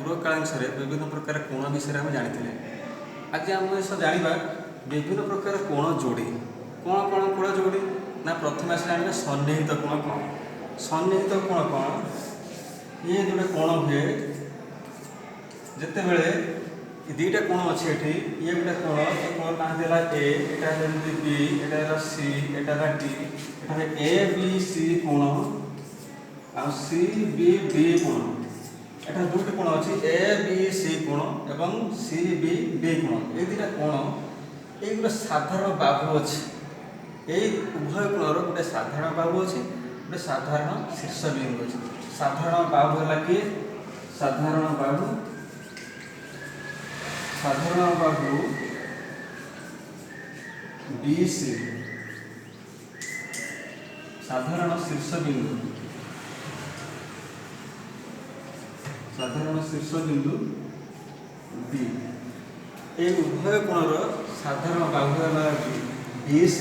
पूर्वकालांशରେ विभिन्न प्रकार कोण विषय आम जानी आज आम जाना विभिन्न प्रकार कोण जोड़ी कौन कौन कोण जोड़ी ना प्रथम आस जाना सन्निहित कोण कौन सन्निहित कोण कौन ये जोटे कोण हुए जिते बड़े दुईटा कोण अच्छे ये गोटे कोण ये कोण ना देला ए एटा बी एटा सी एटा डी एटा ए बी सी कोण आ सी बी डी कोण एटा दुईटा कोण अच्छी ए बी सी कोण एवं सी बी डी कोण ये दुईटा कोण ये गोटे साधारण बाहु अच्छे ये उभय कोणर गोटे साधारण बाहु अच्छे गोटे साधारण शीर्ष बिंदु अच्छे साधारण बाहु है कि साधारण बाहु BC साधारण शीर्ष बिंदु B ए उभय कोणर साधारण बाहु है BC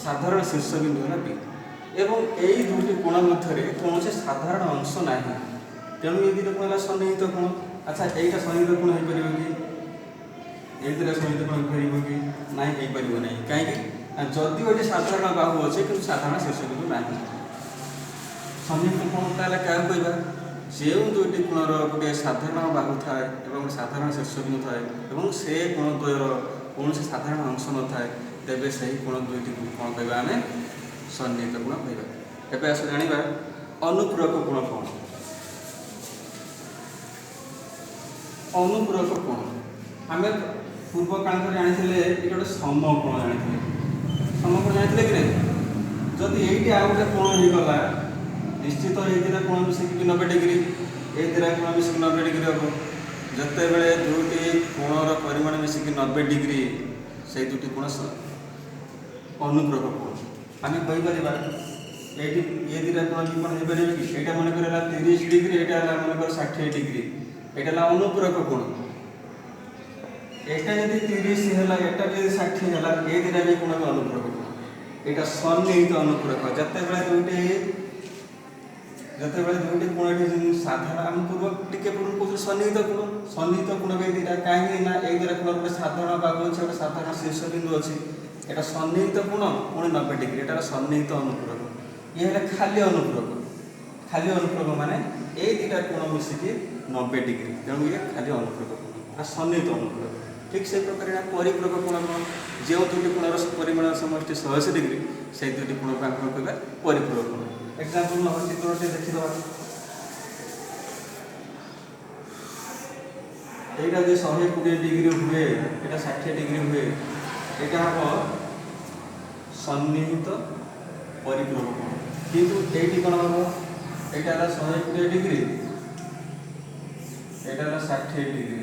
साधारण शीर्ष बिंदु है B एवं यही दुईटी कोण मध्य कौन से साधारण अंश ना तेणु ये दुईटा कोण सन्निहित कोण अच्छा यहीटा सन्निहित कोण हो पार कि ये सन्निहित कोण हो कि ना हो पार ना कहीं जदि ये साधारण बाहु अच्छे कि साधारण शीर्ष बिंदु ना सन्निहित कोण ताले क्या कहवा जो दुईटी कोणर गोटे साधारण बाहु थाए साधारण शीर्ष बिंदु थाए से कोण द्वयर कौन से साधारण अंश न थाए तेबे सही कोण दुईटी कौन कहवा आम सन्निहित कोण कहवा एबे आस जानिबा अनुपूरक कोण कौन अनुपूरक कोण आम पूर्व काल जानी ये गोटे समकोण जानी समकोण जानी कि नहीं जदि ये आउ गोटे कोण होगला निश्चित ये कोण मिसिक 90 डिग्री ये कोण मिसिक 90 डिग्री हम जिते बड़े दुईटी कोणर परिमाण मिसिक 90 डिग्री से दुईटी कोण अनुपूरक कोण आम कहीपर ये दुटा कोण भी कौन हो पारे कि यहाँ मनकर 30 डिग्री यहाँ मनकर 60 डिग्री यहाँ अनुपूरक कोण एटा यदि 30 है एटा यदि 60 है ये दुटा भी कोण अनुपूरक कोण यहाँ सन्निहित अनुपूरक जिते बड़े दुईटी कोण साधारण आम पूर्व टिके पूर्व कौन सन्निहित कोण भी दुटा कहीं ना एक दुटा कोण गोटे साधारण बाहु अच्छे गोटे साधारण शीर्ष बिंदु अच्छी एटा सन्निहित कोण पुणी 90 डिग्री एटा सन्निहित अनुपूरक ये है खाली अनुपूरक माने ये दुटा कोण मिसिकी 90 डिग्री तेणु ये खाली अनुपूरक कोण सन्निहित अनुपूरक ठीक से प्रकार यहाँ परिपूरक कोण कौन जो दुईटी कोणर परिमाण समष्टि 180 डिग्री से दुईटी कोण को आम कहवा परिपूरक कोण एग्जांपल नंबर चित्रटी देखिदबा एटा जे 120 डिग्री हुए एटा 60 डिग्री हुए एटा हम सन्निहित परिपूरक कोण किंतु एटी कोन हम एटा 120 डिग्री एटा 60 डिग्री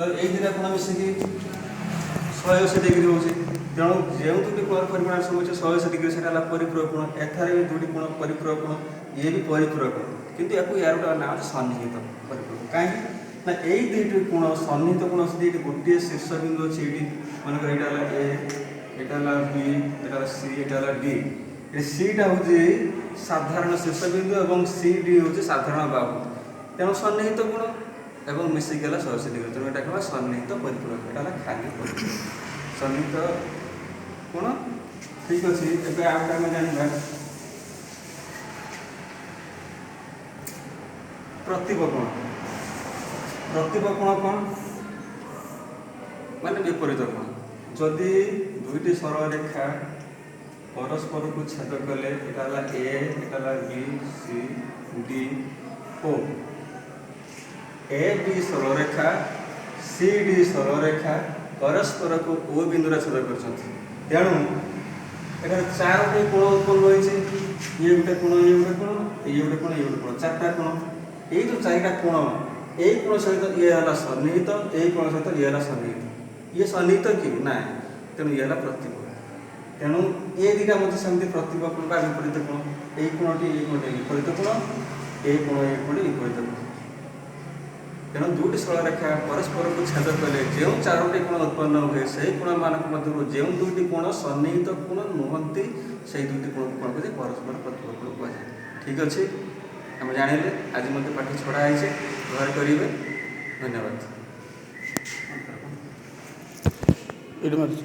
तो ये दुटा कोण मिसिकी 180 डिग्री होचे तेणु जो दुटी कोण परिमाण समुचे 180 डिग्री से परिपूरक कोण एथारे भी दुटी कोण परिपूरक कोण ये भी परिपूरक कोण किंतु याकू यार गोटे नाम सन्निहित परिपूरक कहीं ना यही दुईटी कोण सन्निहित कोण से गोटे शीर्ष बिंदु अच्छे ये मनकर यहाँ एटा बी एटा सी एटा डी सीटा हूँ साधारण शीर्ष बिंदु और सी डी हूँ साधारण बाहु तेणु सन्निहित कोण एवं मिसिक 180 डिग्री तेणु यहाँ कह सन्निहित परिपूरक यहाँ खाली परिपूरक सन्निहित कोण ठीक अच्छे एवं आम जाना प्रतिप कोण कौन माने विपरीत कोण जदि दुईटी सरल रेखा परस्पर को छेद कले यहाँ A B C D O A B सरल रेखा सी डी सरल रेखा परस्पर को ओ बिंदु छेद कर तेणु यहाँ 4टी कोण उत्पन्न होती ये गोटे कोण ये गोटे कोण ये गोटे कोण ये गोटे कोण 4टा कोण ये जो 4टा कोण यही कोण सहित ये है सन्निहित यही कोण सहित ये है सन्निहित ये सन्निहित कि ना तेणु ये है प्रतिप तेणु ये दुटा मत सेमती प्रतिप कोण बा विपरीत कोण यही कोणटी ये कोणटी विपरीत कोण ये कोण विपरीत कोण तेणु दुईटी सरल रेखा परस्पर को छेद कले जो 4टी कोण उत्पन्न हुए से कोण मान मध्य जो दुईटी कोण सन्निहित कोण नुहति से दुईटी कोण को कह परस्पर प्रतिप कोण कहुए ठीक अच्छे आम जानिले आज मत पाठ छड़ा है घर करेंगे। ଧନ୍ୟବାଦ। ଏଇଠି ମାରୁଛୁ।